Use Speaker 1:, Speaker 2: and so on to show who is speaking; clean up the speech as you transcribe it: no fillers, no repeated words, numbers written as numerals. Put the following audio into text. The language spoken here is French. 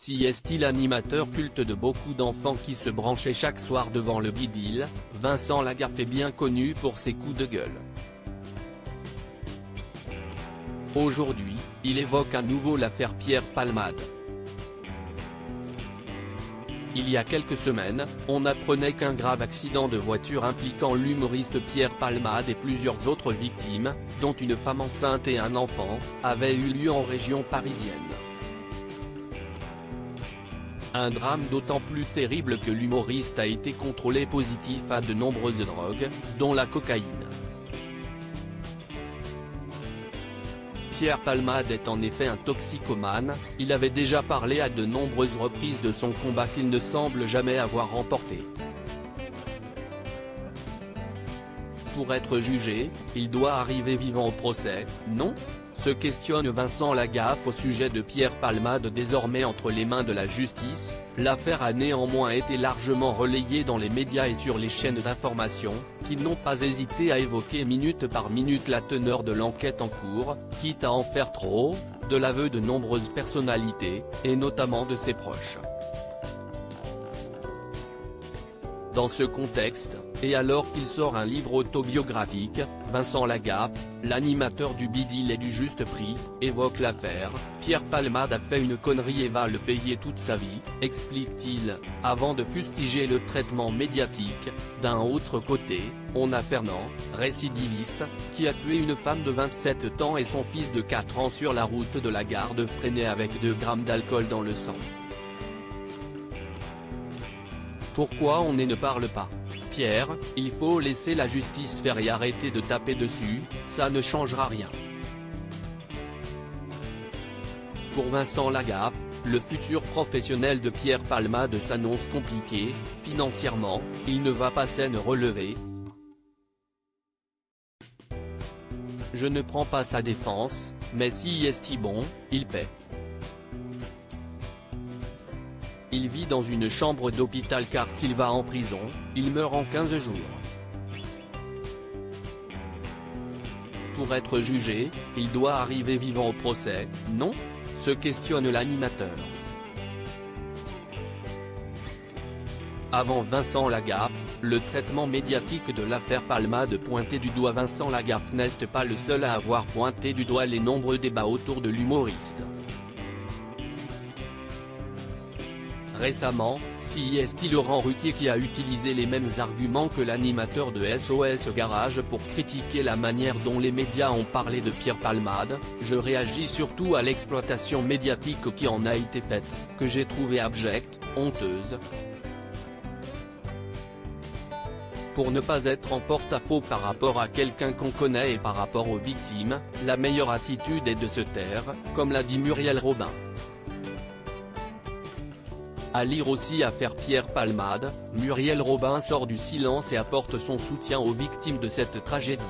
Speaker 1: Si est-il l'animateur culte de beaucoup d'enfants qui se branchaient chaque soir devant le bidil, Vincent Lagaffe est bien connu pour ses coups de gueule. Aujourd'hui, il évoque à nouveau l'affaire Pierre Palmade. Il y a quelques semaines, on apprenait qu'un grave accident de voiture impliquant l'humoriste Pierre Palmade et plusieurs autres victimes, dont une femme enceinte et un enfant, avait eu lieu en région parisienne. Un drame d'autant plus terrible que l'humoriste a été contrôlé positif à de nombreuses drogues, dont la cocaïne. Pierre Palmade est en effet un toxicomane, il avait déjà parlé à de nombreuses reprises de son combat qu'il ne semble jamais avoir remporté. Pour être jugé, il doit arriver vivant au procès, non ? Se questionne Vincent Lagaffe au sujet de Pierre Palmade désormais entre les mains de la justice. L'affaire a néanmoins été largement relayée dans les médias et sur les chaînes d'information, qui n'ont pas hésité à évoquer minute par minute la teneur de l'enquête en cours, quitte à en faire trop, de l'aveu de nombreuses personnalités, et notamment de ses proches. Dans ce contexte, et alors qu'il sort un livre autobiographique, Vincent Lagaffe, l'animateur du Bidil et du Juste Prix, évoque l'affaire. Pierre Palmade a fait une connerie et va le payer toute sa vie, explique-t-il, avant de fustiger le traitement médiatique. D'un autre côté, on a Fernand, récidiviste, qui a tué une femme de 27 ans et son fils de 4 ans sur la route de la gare de Fresnay avec 2 grammes d'alcool dans le sang. Pourquoi on ne parle pas ? Pierre, il faut laisser la justice faire et arrêter de taper dessus, ça ne changera rien. Pour Vincent Lagaffe, le futur professionnel de Pierre Palmade s'annonce compliqué, financièrement, il ne va pas s'en relever. Je ne prends pas sa défense, mais si est bon, il paie. Il vit dans une chambre d'hôpital car s'il va en prison, il meurt en 15 jours. Pour être jugé, il doit arriver vivant au procès, non ? Se questionne l'animateur. Avant Vincent Lagaffe, le traitement médiatique de l'affaire Palmade pointait du doigt Vincent Lagaffe n'est pas le seul à avoir pointé du doigt les nombreux débats autour de l'humoriste. Récemment, si est Laurent Ruquier qui a utilisé les mêmes arguments que l'animateur de SOS Garage pour critiquer la manière dont les médias ont parlé de Pierre Palmade. Je réagis surtout à l'exploitation médiatique qui en a été faite, que j'ai trouvée abjecte, honteuse. Pour ne pas être en porte-à-faux par rapport à quelqu'un qu'on connaît et par rapport aux victimes, la meilleure attitude est de se taire, comme l'a dit Muriel Robin. À lire aussi Affaire Pierre Palmade, Muriel Robin sort du silence et apporte son soutien aux victimes de cette tragédie.